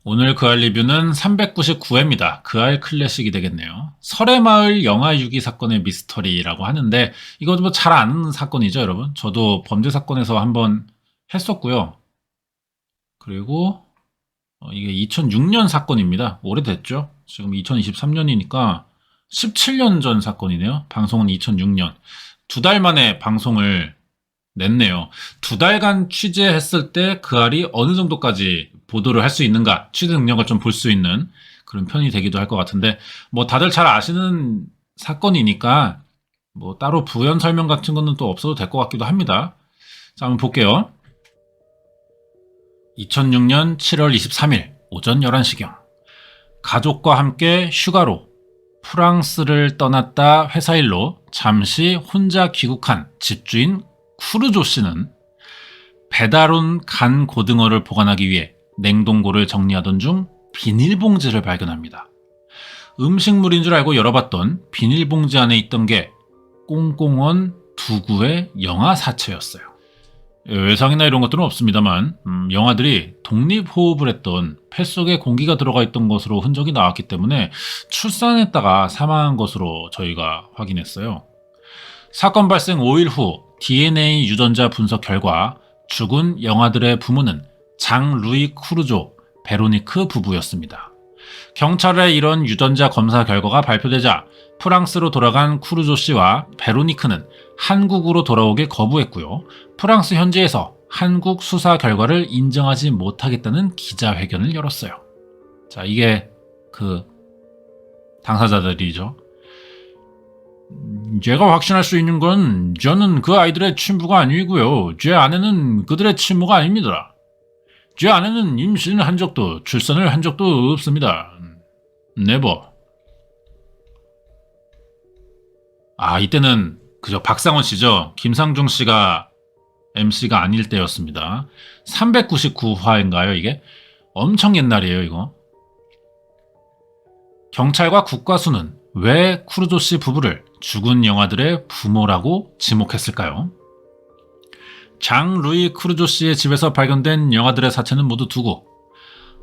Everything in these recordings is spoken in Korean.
오늘 그알 리뷰는 399회입니다. 그알 클래식이 되겠네요. 설해마을 영아 유기 사건의 미스터리라고 하는데 이거 뭐 잘 아는 사건이죠, 여러분? 저도 범죄 사건에서 한번 했었고요. 그리고 이게 2006년 사건입니다. 오래됐죠? 지금 2023년이니까 17년 전 사건이네요. 방송은 2006년. 두 달 만에 방송을 냈네요. 두 달간 취재했을 때 그 알이 어느 정도까지 보도를 할 수 있는가, 취재 능력을 좀 볼 수 있는 그런 편이 되기도 할 것 같은데, 뭐 다들 잘 아시는 사건이니까 뭐 따로 부연 설명 같은 거는 또 없어도 될 것 같기도 합니다. 자, 한번 볼게요. 2006년 7월 23일 오전 11시경 가족과 함께 휴가로 프랑스를 떠났다 회사 일로 잠시 혼자 귀국한 집주인 쿠르조 씨는 배달 온 간 고등어를 보관하기 위해 냉동고를 정리하던 중 비닐봉지를 발견합니다. 음식물인 줄 알고 열어봤던 비닐봉지 안에 있던 게 꽁꽁 언 두구의 영아 사체였어요. 외상이나 이런 것들은 없습니다만 영아들이 독립호흡을 했던 폐 속에 공기가 들어가 있던 것으로 흔적이 나왔기 때문에 출산했다가 사망한 것으로 저희가 확인했어요. 사건 발생 5일 후 DNA 유전자 분석 결과 죽은 영아들의 부모는 장 루이 쿠르조, 베로니크 부부였습니다. 경찰의 이런 유전자 검사 결과가 발표되자 프랑스로 돌아간 쿠르조 씨와 베로니크는 한국으로 돌아오길 거부했고요. 프랑스 현지에서 한국 수사 결과를 인정하지 못하겠다는 기자회견을 열었어요. 자, 이게 그 당사자들이죠. 제가 확신할 수 있는 건 저는 그 아이들의 친부가 아니고요. 제 아내는 그들의 친모가 아닙니다. 제 아내는 임신을 한 적도 출산을 한 적도 없습니다. 네버. 이때는 그저 박상원 씨죠. 김상중 씨가 MC가 아닐 때였습니다. 399화인가요, 이게? 엄청 옛날이에요, 이거. 경찰과 국과수는 왜 쿠르조 씨 부부를 죽은 영아들의 부모라고 지목했을까요? 장 루이 쿠르조 씨의 집에서 발견된 영아들의 사체는 모두 두고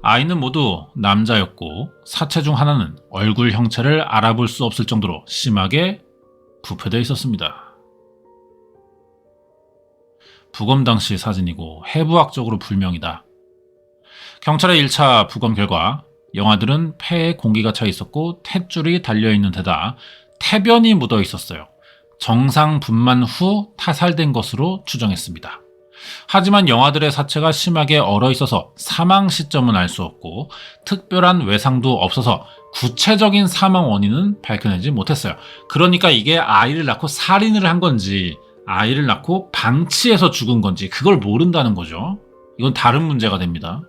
아이는 모두 남자였고 사체 중 하나는 얼굴 형체를 알아볼 수 없을 정도로 심하게 부패되어 있었습니다. 부검 당시 사진이고 해부학적으로 불명이다. 경찰의 1차 부검 결과 영아들은 폐에 공기가 차 있었고 탯줄이 달려있는 데다 태변이 묻어 있었어요. 정상 분만 후 타살된 것으로 추정했습니다. 하지만 영아들의 사체가 심하게 얼어 있어서 사망 시점은 알 수 없고 특별한 외상도 없어서 구체적인 사망 원인은 밝혀내지 못했어요. 그러니까 이게 아이를 낳고 살인을 한 건지 아이를 낳고 방치해서 죽은 건지 그걸 모른다는 거죠. 이건 다른 문제가 됩니다.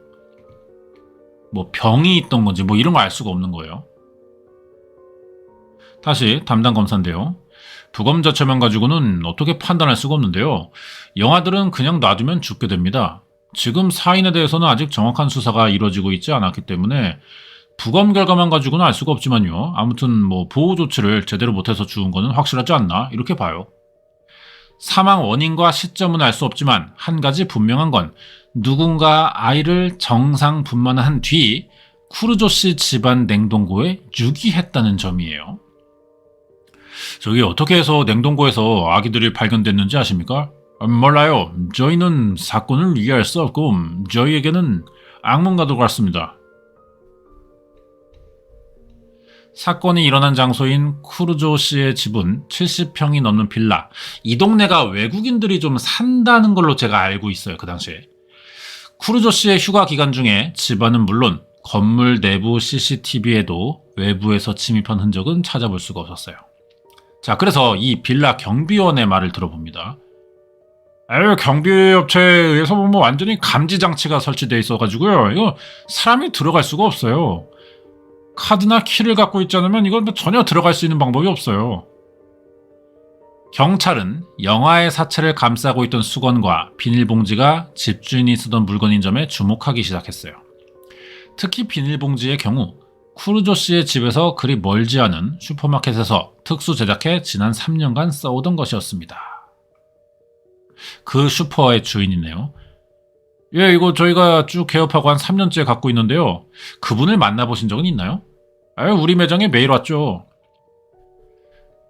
뭐 병이 있던 건지 뭐 이런 거 알 수가 없는 거예요. 다시 담당 검사인데요. 부검 자체만 가지고는 어떻게 판단할 수가 없는데요. 영아들은 그냥 놔두면 죽게 됩니다. 지금 사인에 대해서는 아직 정확한 수사가 이루어지고 있지 않았기 때문에 부검 결과만 가지고는 알 수가 없지만요. 아무튼 뭐 보호 조치를 제대로 못해서 죽은 거는 확실하지 않나 이렇게 봐요. 사망 원인과 시점은 알 수 없지만 한 가지 분명한 건 누군가 아이를 정상 분만한 뒤 쿠르조 씨 집안 냉동고에 유기했다는 점이에요. 저기 어떻게 해서 냉동고에서 아기들이 발견됐는지 아십니까? 몰라요. 저희는 사건을 이해할 수 없고 저희에게는 악몽과도 같습니다. 사건이 일어난 장소인 쿠르조 씨의 집은 70평이 넘는 빌라. 이 동네가 외국인들이 좀 산다는 걸로 제가 알고 있어요. 그 당시에. 쿠르조 씨의 휴가 기간 중에 집안은 물론 건물 내부 CCTV에도 외부에서 침입한 흔적은 찾아볼 수가 없었어요. 자, 그래서 이 빌라 경비원의 말을 들어봅니다. 경비업체에 의해서 뭐 완전히 감지 장치가 설치되어 있어가지고요. 이거 사람이 들어갈 수가 없어요. 카드나 키를 갖고 있지 않으면 이건 전혀 들어갈 수 있는 방법이 없어요. 경찰은 영아의 사체를 감싸고 있던 수건과 비닐봉지가 집주인이 쓰던 물건인 점에 주목하기 시작했어요. 특히 비닐봉지의 경우 쿠르조 씨의 집에서 그리 멀지 않은 슈퍼마켓에서 특수 제작해 지난 3년간 써오던 것이었습니다. 그 슈퍼의 주인이네요. 예, 이거 저희가 쭉 개업하고 한 3년째 갖고 있는데요. 그분을 만나보신 적은 있나요? 아유, 우리 매장에 매일 왔죠.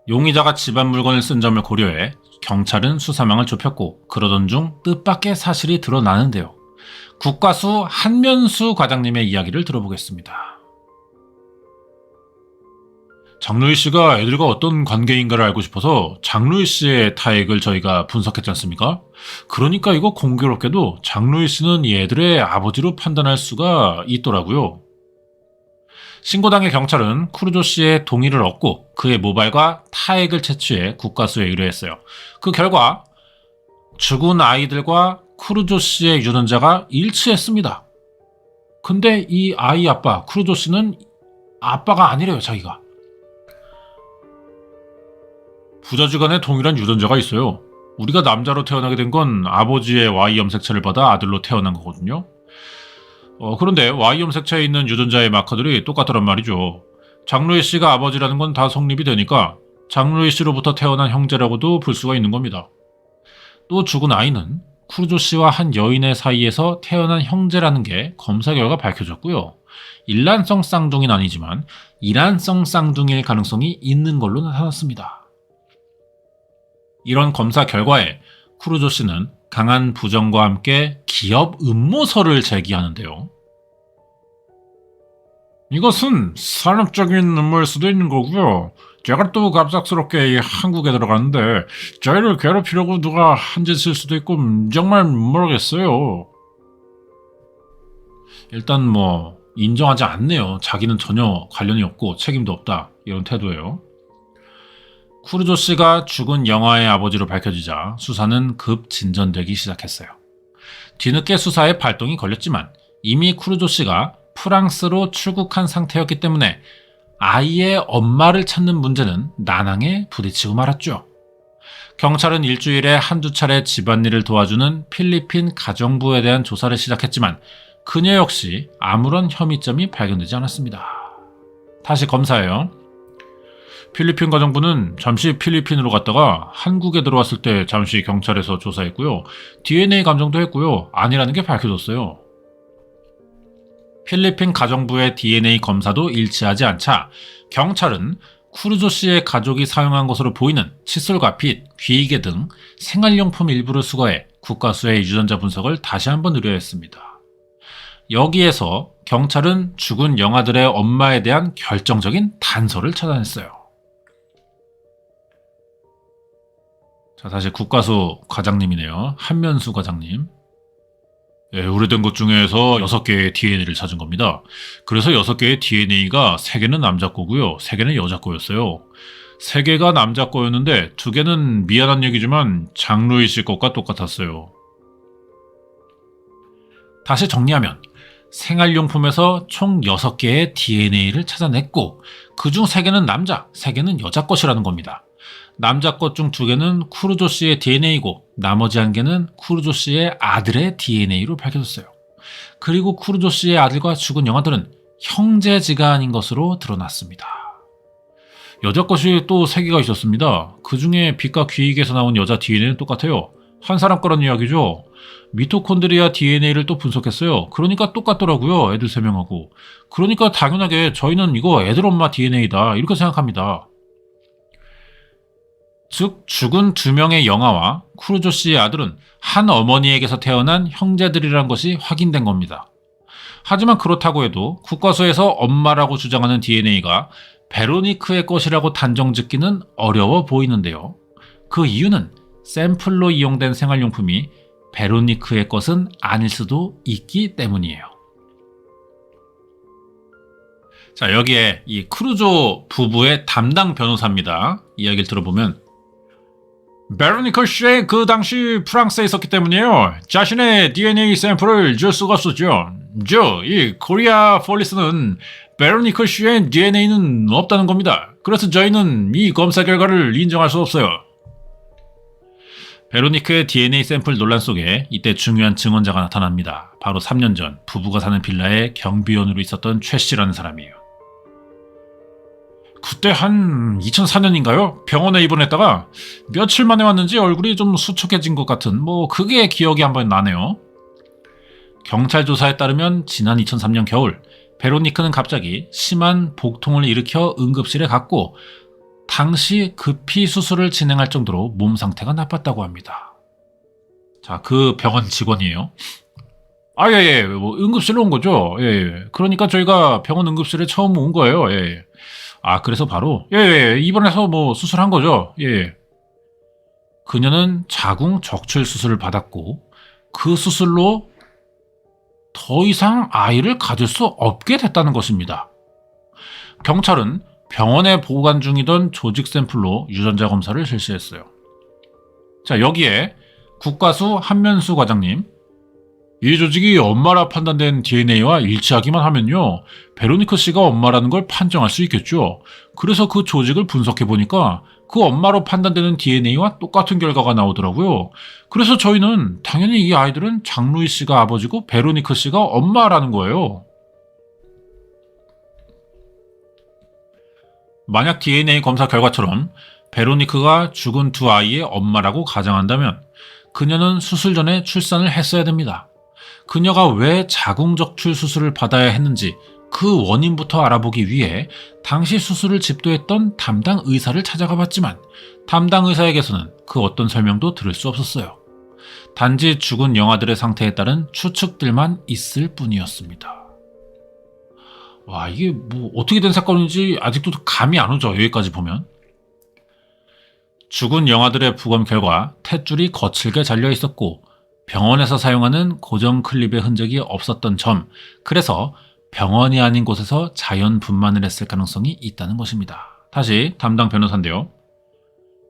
용의자가 집안 물건을 쓴 점을 고려해 경찰은 수사망을 좁혔고 그러던 중 뜻밖의 사실이 드러나는데요. 국과수 한면수 과장님의 이야기를 들어보겠습니다. 장로희 씨가 애들과 어떤 관계인가를 알고 싶어서 장로희 씨의 타액을 저희가 분석했지 않습니까? 그러니까 이거 공교롭게도 장로희 씨는 이 애들의 아버지로 판단할 수가 있더라고요. 신고당의 경찰은 쿠르조 씨의 동의를 얻고 그의 모발과 타액을 채취해 국과수에 의뢰했어요. 그 결과 죽은 아이들과 쿠르조 씨의 유전자가 일치했습니다. 근데 이 아이 아빠 쿠르조 씨는 아빠가 아니래요, 자기가. 부자지간에 동일한 유전자가 있어요. 우리가 남자로 태어나게 된 건 아버지의 Y 염색체를 받아 아들로 태어난 거거든요. 그런데 Y 염색체에 있는 유전자의 마커들이 똑같더란 말이죠. 장로희 씨가 아버지라는 건 다 성립이 되니까 장로희 씨로부터 태어난 형제라고도 볼 수가 있는 겁니다. 또 죽은 아이는 쿠르조 씨와 한 여인의 사이에서 태어난 형제라는 게 검사 결과 밝혀졌고요. 일란성 쌍둥이는 아니지만 이란성 쌍둥이일 가능성이 있는 걸로 나타났습니다. 이런 검사 결과에 쿠르조 씨는 강한 부정과 함께 기업 음모설을 제기하는데요. 이것은 산업적인 음모일 수도 있는 거고요. 제가 또 갑작스럽게 한국에 들어갔는데 저희를 괴롭히려고 누가 한 짓일 수도 있고 정말 모르겠어요. 일단 인정하지 않네요. 자기는 전혀 관련이 없고 책임도 없다. 이런 태도예요. 쿠르조 씨가 죽은 영아의 아버지로 밝혀지자 수사는 급 진전되기 시작했어요. 뒤늦게 수사에 발동이 걸렸지만 이미 쿠르조 씨가 프랑스로 출국한 상태였기 때문에 아이의 엄마를 찾는 문제는 난항에 부딪히고 말았죠. 경찰은 일주일에 한두 차례 집안일을 도와주는 필리핀 가정부에 대한 조사를 시작했지만 그녀 역시 아무런 혐의점이 발견되지 않았습니다. 다시 검사해요. 필리핀 가정부는 잠시 필리핀으로 갔다가 한국에 들어왔을 때 잠시 경찰에서 조사했고요. DNA 감정도 했고요. 아니라는 게 밝혀졌어요. 필리핀 가정부의 DNA 검사도 일치하지 않자 경찰은 쿠르조 씨의 가족이 사용한 것으로 보이는 칫솔과 빗, 귀이개 등 생활용품 일부를 수거해 국과수의 유전자 분석을 다시 한번 의뢰했습니다. 여기에서 경찰은 죽은 영아들의 엄마에 대한 결정적인 단서를 찾아냈어요. 자, 다시 국과수 과장님이네요. 한면수 과장님. 예, 오래된 것 중에서 6개의 DNA를 찾은 겁니다. 그래서 6개의 DNA가 3개는 남자 거고요. 3개는 여자 거였어요. 3개가 남자 거였는데 2개는 미안한 얘기지만 장로희 씨 것과 똑같았어요. 다시 정리하면 생활용품에서 총 6개의 DNA를 찾아냈고 그중 3개는 남자, 3개는 여자 것이라는 겁니다. 남자 것 중 2개는 쿠르조 씨의 DNA이고 나머지 1개는 쿠르조 씨의 아들의 DNA로 밝혀졌어요. 그리고 쿠르조 씨의 아들과 죽은 영아들은 형제지간인 것으로 드러났습니다. 여자 것이 또 3개가 있었습니다. 그 중에 빛과 귀익에서 나온 여자 DNA는 똑같아요. 한 사람 거란 이야기죠. 미토콘드리아 DNA를 또 분석했어요. 그러니까 똑같더라고요. 애들 3명하고. 그러니까 당연하게 저희는 이거 애들 엄마 DNA다 이렇게 생각합니다. 즉 죽은 2명의 영아와 쿠르조 씨의 아들은 한 어머니에게서 태어난 형제들이란 것이 확인된 겁니다. 하지만 그렇다고 해도 국과수에서 엄마라고 주장하는 DNA가 베로니크의 것이라고 단정짓기는 어려워 보이는데요. 그 이유는 샘플로 이용된 생활용품이 베로니크의 것은 아닐 수도 있기 때문이에요. 자, 여기에 이 쿠르조 부부의 담당 변호사입니다. 이야기를 들어보면 베로니카 씨 그 당시 프랑스에 있었기 때문이에요. 자신의 DNA 샘플을 줄 수가 없었죠. 이 코리아 폴리스는 베로니카 씨의 DNA는 없다는 겁니다. 그래서 저희는 이 검사 결과를 인정할 수 없어요. 베로니크의 DNA 샘플 논란 속에 이때 중요한 증언자가 나타납니다. 바로 3년 전 부부가 사는 빌라에 경비원으로 있었던 최 씨라는 사람이에요. 그때 한 2004년인가요? 병원에 입원했다가 며칠 만에 왔는지 얼굴이 좀 수척해진 것 같은 그게 기억이 한번 나네요. 경찰 조사에 따르면 지난 2003년 겨울 베로니크는 갑자기 심한 복통을 일으켜 응급실에 갔고 당시 급히 수술을 진행할 정도로 몸 상태가 나빴다고 합니다. 자, 그 병원 직원이에요. 예. 뭐 응급실로 온 거죠. 예. 그러니까 저희가 병원 응급실에 처음 온 거예요. 예. 그래서 바로 입원해서 뭐 수술한 거죠. 예. 그녀는 자궁 적출 수술을 받았고 그 수술로 더 이상 아이를 가질 수 없게 됐다는 것입니다. 경찰은 병원에 보관 중이던 조직 샘플로 유전자 검사를 실시했어요. 자, 여기에 국가수 한면수 과장님, 이 조직이 엄마라 판단된 DNA와 일치하기만 하면요, 베로니크 씨가 엄마라는 걸 판정할 수 있겠죠. 그래서 그 조직을 분석해보니까 그 엄마로 판단되는 DNA와 똑같은 결과가 나오더라고요. 그래서 저희는 당연히 이 아이들은 장루이 씨가 아버지고 베로니크 씨가 엄마라는 거예요. 만약 DNA 검사 결과처럼 베로니크가 죽은 두 아이의 엄마라고 가정한다면 그녀는 수술 전에 출산을 했어야 됩니다. 그녀가 왜 자궁적출 수술을 받아야 했는지 그 원인부터 알아보기 위해 당시 수술을 집도했던 담당 의사를 찾아가 봤지만 담당 의사에게서는 그 어떤 설명도 들을 수 없었어요. 단지 죽은 영아들의 상태에 따른 추측들만 있을 뿐이었습니다. 와, 이게 뭐 어떻게 된 사건인지 아직도 감이 안 오죠. 여기까지 보면. 죽은 영아들의 부검 결과 탯줄이 거칠게 잘려 있었고 병원에서 사용하는 고정 클립의 흔적이 없었던 점, 그래서 병원이 아닌 곳에서 자연 분만을 했을 가능성이 있다는 것입니다. 다시 담당 변호사인데요.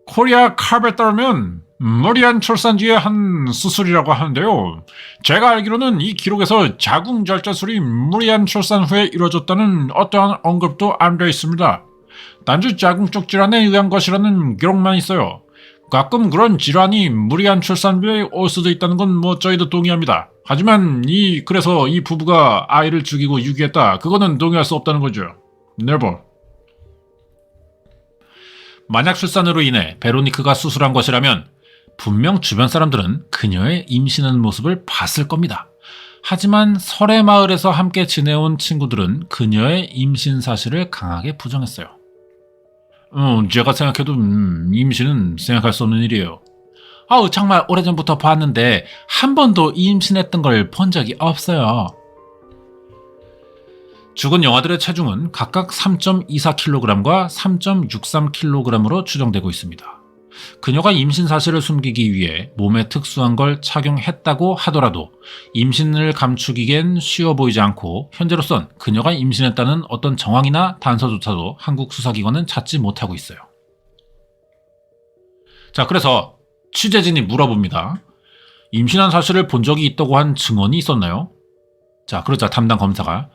코리아 캅에 따르면 무리한 출산 뒤에 한 수술이라고 하는데요. 제가 알기로는 이 기록에서 자궁 절제술이 무리한 출산 후에 이루어졌다는 어떠한 언급도 안 되어 있습니다. 단지 자궁 쪽 질환에 의한 것이라는 기록만 있어요. 가끔 그런 질환이 무리한 출산 후에 올 수도 있다는 건 뭐 저희도 동의합니다. 하지만 그래서 이 부부가 아이를 죽이고 유기했다, 그거는 동의할 수 없다는 거죠. Never. 만약 출산으로 인해 베로니크가 수술한 것이라면 분명 주변 사람들은 그녀의 임신하는 모습을 봤을 겁니다. 하지만 설의 마을에서 함께 지내온 친구들은 그녀의 임신 사실을 강하게 부정했어요. 제가 생각해도 임신은 생각할 수 없는 일이에요. 정말 오래전부터 봤는데 한 번도 임신했던 걸 본 적이 없어요. 죽은 영아들의 체중은 각각 3.24kg과 3.63kg으로 추정되고 있습니다. 그녀가 임신 사실을 숨기기 위해 몸에 특수한 걸 착용했다고 하더라도 임신을 감추기엔 쉬워 보이지 않고 현재로선 그녀가 임신했다는 어떤 정황이나 단서조차도 한국 수사기관은 찾지 못하고 있어요. 자, 그래서 취재진이 물어봅니다. 임신한 사실을 본 적이 있다고 한 증언이 있었나요? 자, 그러자 담당 검사가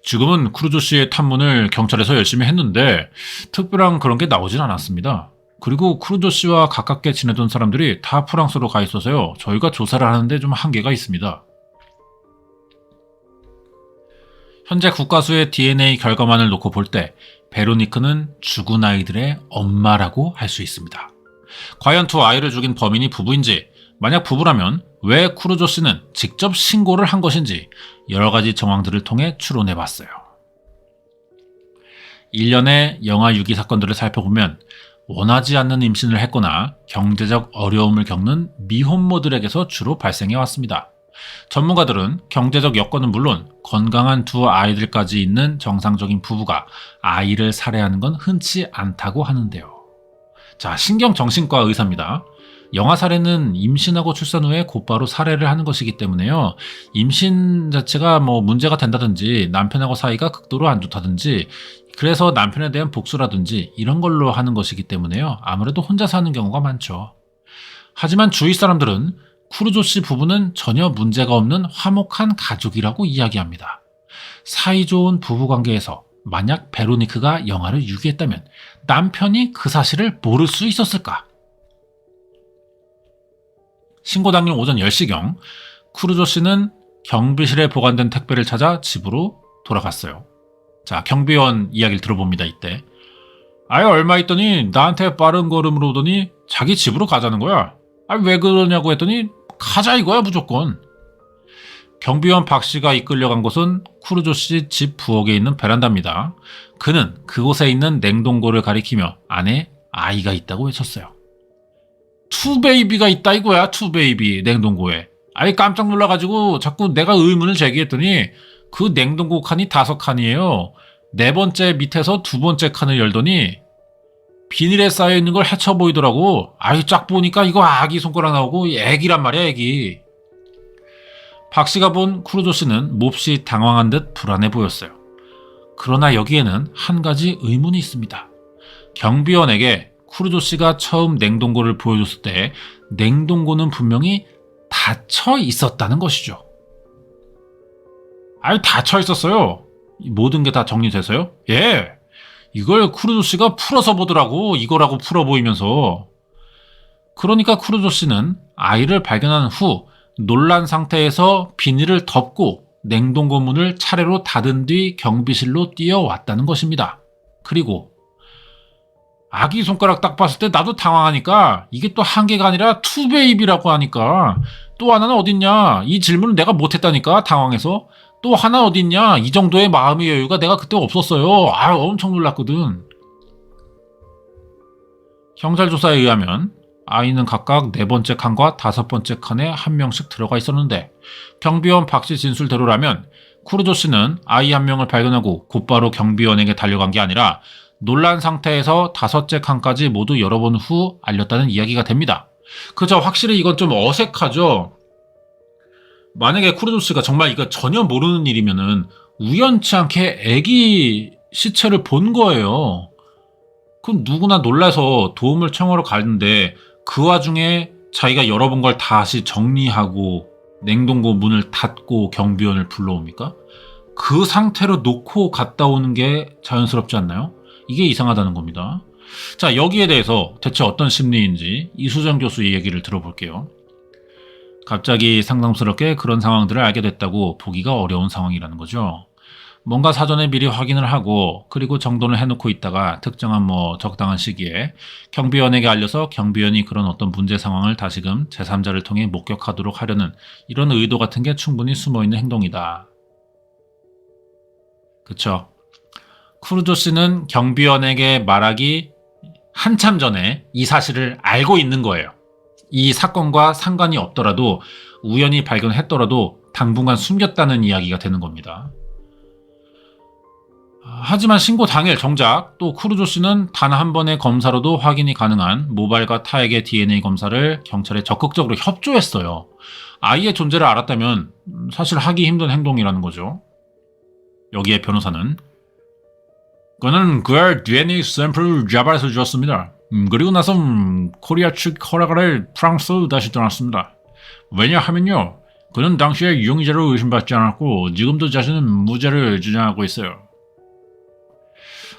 지금은 크루조 씨의 탐문을 경찰에서 열심히 했는데 특별한 그런 게 나오진 않았습니다. 그리고 크루조 씨와 가깝게 지내던 사람들이 다 프랑스로 가 있어서요. 저희가 조사를 하는데 좀 한계가 있습니다. 현재 국가수의 DNA 결과만을 놓고 볼 때 베로니크는 죽은 아이들의 엄마라고 할 수 있습니다. 과연 두 아이를 죽인 범인이 부부인지, 만약 부부라면 왜 크루조 씨는 직접 신고를 한 것인지 여러 가지 정황들을 통해 추론해봤어요. 일련의 영아 유기 사건들을 살펴보면 원하지 않는 임신을 했거나 경제적 어려움을 겪는 미혼모들에게서 주로 발생해왔습니다. 전문가들은 경제적 여건은 물론 건강한 두 아이들까지 있는 정상적인 부부가 아이를 살해하는 건 흔치 않다고 하는데요. 자, 신경정신과 의사입니다. 영아 살해는 임신하고 출산 후에 곧바로 살해를 하는 것이기 때문에요. 임신 자체가 뭐 문제가 된다든지 남편하고 사이가 극도로 안 좋다든지 그래서 남편에 대한 복수라든지 이런 걸로 하는 것이기 때문에요. 아무래도 혼자 사는 경우가 많죠. 하지만 주위 사람들은 크루조 씨 부부는 전혀 문제가 없는 화목한 가족이라고 이야기합니다. 사이좋은 부부관계에서 만약 베로니크가 영아를 유기했다면 남편이 그 사실을 모를 수 있었을까? 신고 당일 오전 10시경 크루조 씨는 경비실에 보관된 택배를 찾아 집으로 돌아갔어요. 자, 경비원 이야기를 들어봅니다. 이때 얼마 있더니 나한테 빠른 걸음으로 오더니 자기 집으로 가자는 거야. 왜 그러냐고 했더니 가자 이거야 무조건. 경비원 박 씨가 이끌려간 곳은 쿠르조 씨 집 부엌에 있는 베란다입니다. 그는 그곳에 있는 냉동고를 가리키며 안에 아이가 있다고 외쳤어요. 투베이비가 있다 이거야, 투베이비 냉동고에. 아이 깜짝 놀라가지고 자꾸 내가 의문을 제기했더니 그 냉동고 칸이 5칸이에요. 네 번째 밑에서 두 번째 칸을 열더니 비닐에 쌓여있는 걸 헤쳐 보이더라고. 아이 쫙 보니까 이거 아기 손가락 나오고 애기란 말이야, 애기. 박 씨가 본 쿠르조 씨는 몹시 당황한 듯 불안해 보였어요. 그러나 여기에는 한 가지 의문이 있습니다. 경비원에게 쿠르조 씨가 처음 냉동고를 보여줬을 때 냉동고는 분명히 닫혀 있었다는 것이죠. 아니 닫혀 있었어요. 모든 게 다 정리돼서요? 예. 이걸 쿠르조 씨가 풀어서 보더라고. 이거라고 풀어 보이면서. 그러니까 쿠르조 씨는 아이를 발견한 후 놀란 상태에서 비닐을 덮고 냉동고 문을 차례로 닫은 뒤 경비실로 뛰어왔다는 것입니다. 그리고 아기 손가락 딱 봤을 때 나도 당황하니까 이게 또 한 개가 아니라 투베이비라고 하니까 또 하나는 어딨냐? 이 질문을 내가 못했다니까 당황해서. 또 하나 어딨냐? 이 정도의 마음의 여유가 내가 그때 없었어요. 아, 엄청 놀랐거든. 경찰 조사에 의하면 아이는 각각 네 번째 칸과 다섯 번째 칸에 한 명씩 들어가 있었는데 경비원 박 씨 진술대로라면 쿠르조 씨는 아이 한 명을 발견하고 곧바로 경비원에게 달려간 게 아니라 놀란 상태에서 다섯째 칸까지 모두 열어본 후 알렸다는 이야기가 됩니다. 그저 확실히 이건 좀 어색하죠. 만약에 쿠르조 씨가 정말 이거 전혀 모르는 일이면은 우연치 않게 애기 시체를 본 거예요. 그럼 누구나 놀라서 도움을 청하러 가는데 그 와중에 자기가 열어본 걸 다시 정리하고 냉동고 문을 닫고 경비원을 불러옵니까? 그 상태로 놓고 갔다 오는 게 자연스럽지 않나요? 이게 이상하다는 겁니다. 자, 여기에 대해서 대체 어떤 심리인지 이수정 교수의 얘기를 들어볼게요. 갑자기 상담스럽게 그런 상황들을 알게 됐다고 보기가 어려운 상황이라는 거죠. 뭔가 사전에 미리 확인을 하고 그리고 정돈을 해놓고 있다가 특정한 적당한 시기에 경비원에게 알려서 경비원이 그런 어떤 문제 상황을 다시금 제3자를 통해 목격하도록 하려는 이런 의도 같은 게 충분히 숨어있는 행동이다. 그쵸? 쿠르조 씨는 경비원에게 말하기 한참 전에 이 사실을 알고 있는 거예요. 이 사건과 상관이 없더라도 우연히 발견했더라도 당분간 숨겼다는 이야기가 되는 겁니다. 하지만 신고 당일 정작 또 쿠르조 씨는 단 한 번의 검사로도 확인이 가능한 모발과 타액의 DNA 검사를 경찰에 적극적으로 협조했어요. 아이의 존재를 알았다면 사실 하기 힘든 행동이라는 거죠. 여기에 변호사는 그는 그의 DNA 샘플을 자발해서 주었습니다. 그리고 나서 코리아 측 허락을 프랑스로 다시 떠났습니다. 왜냐하면요, 그는 당시에 용의자로 의심받지 않았고 지금도 자신은 무죄를 주장하고 있어요.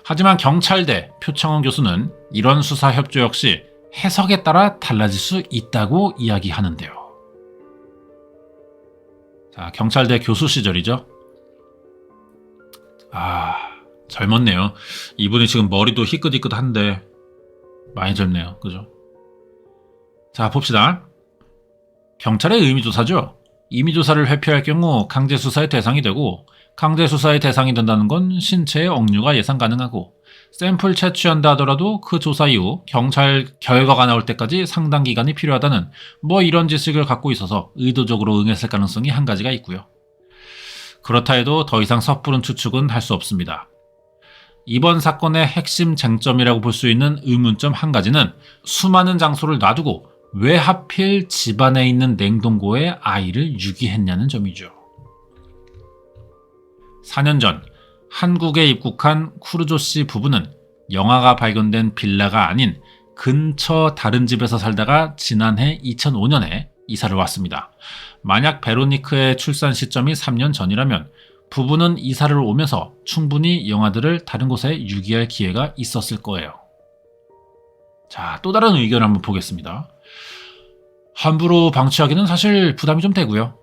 하지만 경찰대 표창원 교수는 이런 수사 협조 역시 해석에 따라 달라질 수 있다고 이야기하는데요. 자, 경찰대 교수 시절이죠. 젊었네요. 이분이 지금 머리도 희끗희끗한데 많이 젊네요. 그죠? 자, 봅시다. 경찰의 의미조사죠. 임의조사를 회피할 경우 강제수사의 대상이 되고 강제수사의 대상이 된다는 건 신체의 억류가 예상 가능하고 샘플 채취한다 하더라도 그 조사 이후 경찰 결과가 나올 때까지 상당 기간이 필요하다는 이런 지식을 갖고 있어서 의도적으로 응했을 가능성이 한 가지가 있고요. 그렇다 해도 더 이상 섣부른 추측은 할 수 없습니다. 이번 사건의 핵심 쟁점이라고 볼 수 있는 의문점 한 가지는 수많은 장소를 놔두고 왜 하필 집안에 있는 냉동고에 아이를 유기했냐는 점이죠. 4년 전 한국에 입국한 쿠르조 씨 부부는 영아가 발견된 빌라가 아닌 근처 다른 집에서 살다가 지난해 2005년에 이사를 왔습니다. 만약 베로니크의 출산 시점이 3년 전이라면 부부는 이사를 오면서 충분히 영아들을 다른 곳에 유기할 기회가 있었을 거예요. 자, 또 다른 의견을 한번 보겠습니다. 함부로 방치하기는 사실 부담이 좀 되고요.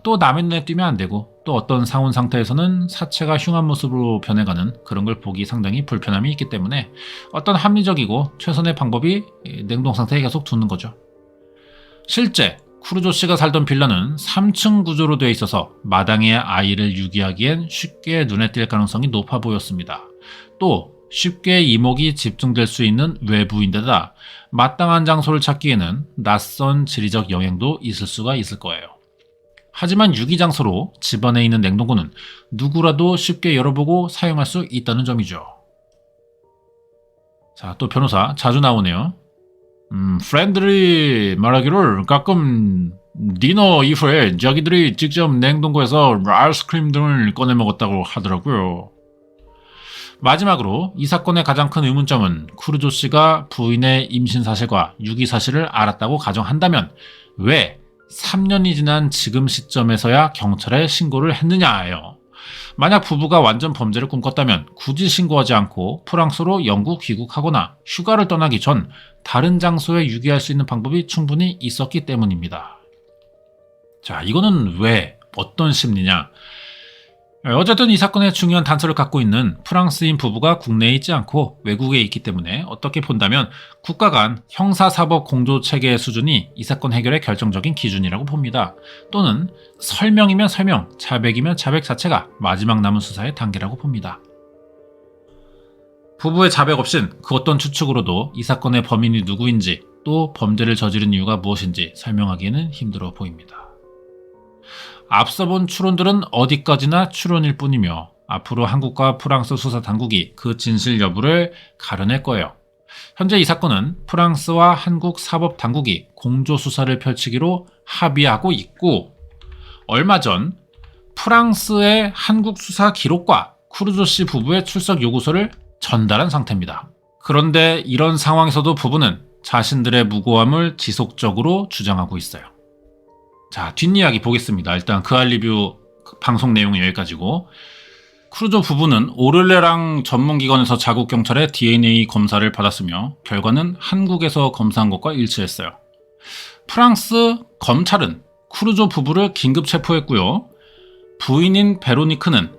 또 남의 눈에 띄면 안 되고 또 어떤 상온 상태에서는 사체가 흉한 모습으로 변해가는 그런 걸 보기 상당히 불편함이 있기 때문에 어떤 합리적이고 최선의 방법이 냉동 상태에 계속 두는 거죠. 실제 쿠르조 씨가 살던 빌라는 3층 구조로 되어 있어서 마당에 아이를 유기하기엔 쉽게 눈에 띌 가능성이 높아 보였습니다. 또 쉽게 이목이 집중될 수 있는 외부인데다 마땅한 장소를 찾기에는 낯선 지리적 영향도 있을 수가 있을 거예요. 하지만 유기 장소로 집안에 있는 냉동고는 누구라도 쉽게 열어보고 사용할 수 있다는 점이죠. 자, 또 변호사 자주 나오네요. 프렌들이 말하기를 가끔 디너 이후에 자기들이 직접 냉동고에서 아이스크림 등을 꺼내 먹었다고 하더라고요. 마지막으로 이 사건의 가장 큰 의문점은 쿠르조 씨가 부인의 임신 사실과 유기 사실을 알았다고 가정한다면 왜 3년이 지난 지금 시점에서야 경찰에 신고를 했느냐예요. 만약 부부가 완전 범죄를 꿈꿨다면 굳이 신고하지 않고 프랑스로 영국 귀국하거나 휴가를 떠나기 전 다른 장소에 유기할 수 있는 방법이 충분히 있었기 때문입니다. 자, 이거는 왜? 어떤 심리냐? 어쨌든 이 사건의 중요한 단서를 갖고 있는 프랑스인 부부가 국내에 있지 않고 외국에 있기 때문에 어떻게 본다면 국가 간 형사사법 공조체계의 수준이 이 사건 해결의 결정적인 기준이라고 봅니다. 또는 설명이면 설명, 자백이면 자백 자체가 마지막 남은 수사의 단계라고 봅니다. 부부의 자백 없인 그 어떤 추측으로도 이 사건의 범인이 누구인지 또 범죄를 저지른 이유가 무엇인지 설명하기에는 힘들어 보입니다. 앞서 본 추론들은 어디까지나 추론일 뿐이며 앞으로 한국과 프랑스 수사 당국이 그 진실 여부를 가려낼 거예요. 현재 이 사건은 프랑스와 한국 사법 당국이 공조 수사를 펼치기로 합의하고 있고 얼마 전 프랑스의 한국 수사 기록과 쿠르조 씨 부부의 출석 요구서를 전달한 상태입니다. 그런데 이런 상황에서도 부부는 자신들의 무고함을 지속적으로 주장하고 있어요. 자, 뒷이야기 보겠습니다. 일단 그알 리뷰 방송 내용은 여기까지고 쿠르조 부부는 오를레랑 전문기관에서 자국 경찰의 DNA 검사를 받았으며 결과는 한국에서 검사한 것과 일치했어요. 프랑스 검찰은 쿠르조 부부를 긴급 체포했고요. 부인인 베로니크는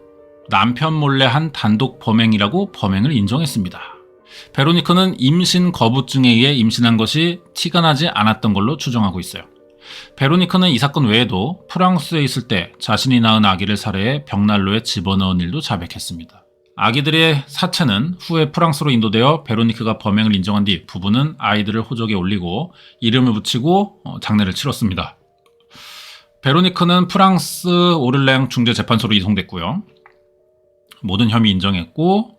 남편 몰래 한 단독 범행이라고 범행을 인정했습니다. 베로니크는 임신 거부증에 의해 임신한 것이 티가 나지 않았던 걸로 추정하고 있어요. 베로니크는 이 사건 외에도 프랑스에 있을 때 자신이 낳은 아기를 살해해 벽난로에 집어넣은 일도 자백했습니다. 아기들의 사체는 후에 프랑스로 인도되어 베로니크가 범행을 인정한 뒤 부부는 아이들을 호적에 올리고 이름을 붙이고 장례를 치렀습니다. 베로니크는 프랑스 오를랭 중재재판소로 이송됐고요. 모든 혐의 인정했고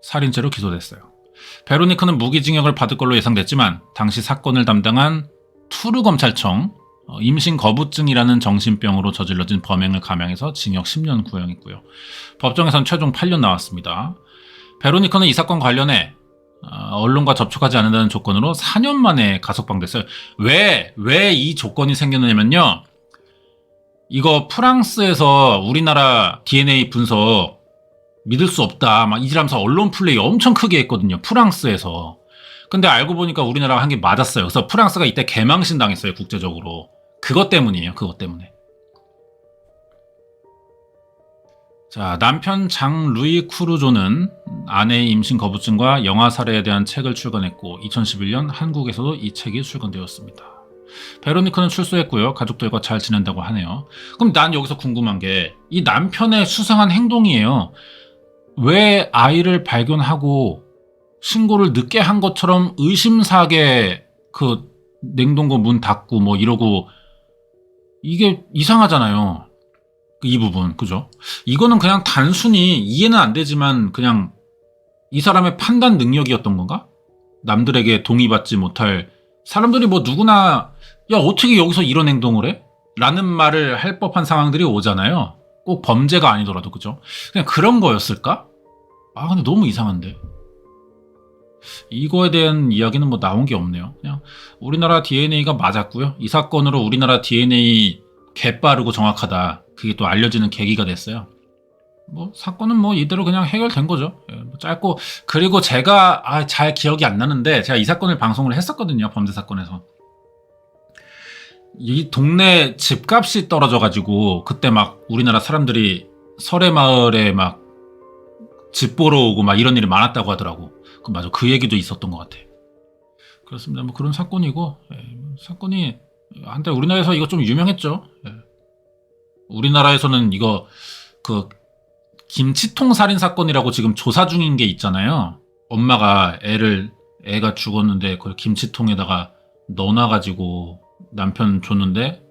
살인죄로 기소됐어요. 베로니크는 무기징역을 받을 걸로 예상됐지만 당시 사건을 담당한 투르 검찰청 임신 거부증이라는 정신병으로 저질러진 범행을 감형해서 징역 10년 구형했고요. 법정에선 최종 8년 나왔습니다. 베로니카는 이 사건 관련해 언론과 접촉하지 않는다는 조건으로 4년 만에 가석방됐어요. 왜 이 조건이 생겼냐면요. 이거 프랑스에서 우리나라 DNA 분석 믿을 수 없다. 막 이지라면서 언론 플레이 엄청 크게 했거든요. 프랑스에서. 근데 알고 보니까 우리나라가 한 게 맞았어요. 그래서 프랑스가 이때 개망신 당했어요. 국제적으로. 그것 때문이에요. 그것 때문에. 자, 남편 장 루이 쿠르조는 아내의 임신 거부증과 영아 살해에 대한 책을 출간했고 2011년 한국에서도 이 책이 출간되었습니다. 베로니카는 출소했고요. 가족들과 잘 지낸다고 하네요. 그럼 난 여기서 궁금한 게 이 남편의 수상한 행동이에요. 왜 아이를 발견하고 신고를 늦게 한 것처럼 의심사게 그 냉동고 문 닫고 뭐 이러고 이게 이상하잖아요. 이 부분, 그죠? 이거는 그냥 단순히 이해는 안 되지만 그냥 이 사람의 판단 능력이었던 건가? 남들에게 동의받지 못할 사람들이 뭐 누구나 야 어떻게 여기서 이런 행동을 해? 라는 말을 할 법한 상황들이 오잖아요. 꼭 범죄가 아니더라도, 그죠? 그냥 그런 거였을까? 아 근데 너무 이상한데. 이거에 대한 이야기는 뭐 나온 게 없네요. 그냥 우리나라 DNA가 맞았고요. 이 사건으로 우리나라 DNA 개빠르고 정확하다. 그게 또 알려지는 계기가 됐어요. 뭐 사건은 뭐 이대로 그냥 해결된 거죠. 뭐 짧고 그리고 제가 잘 기억이 안 나는데 제가 이 사건을 방송을 했었거든요. 범죄 사건에서. 이 동네 집값이 떨어져가지고 그때 막 우리나라 사람들이 설해마을에 막 집 보러 오고 막 이런 일이 많았다고 하더라고. 맞아. 그 얘기도 있었던 것 같아. 그렇습니다. 뭐 그런 사건이고 사건이 한때 우리나라에서 이거 좀 유명했죠. 예. 우리나라에서는 이거 그 김치통 살인 사건이라고 지금 조사 중인 게 있잖아요. 엄마가 애가 죽었는데 그걸 김치통에다가 넣어놔가지고 남편 줬는데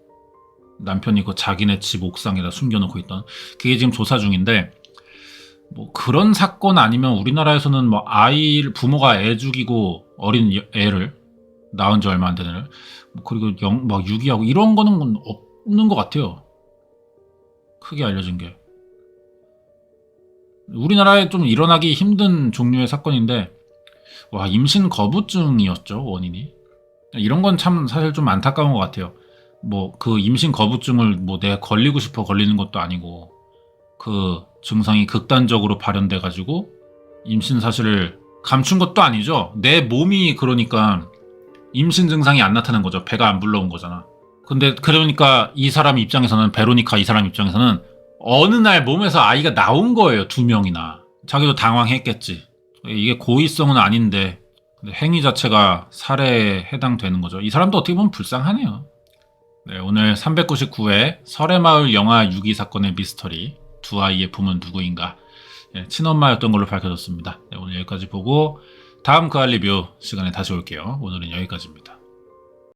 남편이 그 자기네 집 옥상에다 숨겨놓고 있던, 그게 지금 조사 중인데, 뭐 그런 사건 아니면 우리나라에서는 뭐 부모가 애 죽이고 어린 애를 낳은 지 얼마 안 된 애를 그리고 막 유기하고 이런 거는 없는 것 같아요. 크게 알려진 게. 우리나라에 좀 일어나기 힘든 종류의 사건인데, 와, 임신 거부증이었죠, 원인이. 이런 건 참 사실 좀 안타까운 것 같아요. 뭐 그 임신 거부증을 뭐 내가 걸리고 싶어 걸리는 것도 아니고, 그 증상이 극단적으로 발현돼 가지고 임신 사실을 감춘 것도 아니죠. 내 몸이 그러니까 임신 증상이 안 나타난 거죠. 배가 안 불러온 거잖아. 근데 그러니까 이 사람 입장에서는, 베로니카 이 사람 입장에서는 어느 날 몸에서 아이가 나온 거예요. 2명이나. 자기도 당황했겠지. 이게 고의성은 아닌데 행위 자체가 살해에 해당되는 거죠. 이 사람도 어떻게 보면 불쌍하네요. 네, 오늘 399회 설해마을 영아 유기 사건의 미스터리, 두 아이의 부모는 누구인가, 친엄마였던 걸로 밝혀졌습니다. 네, 오늘 여기까지 보고 다음 그알 리뷰 시간에 다시 올게요. 오늘은 여기까지입니다.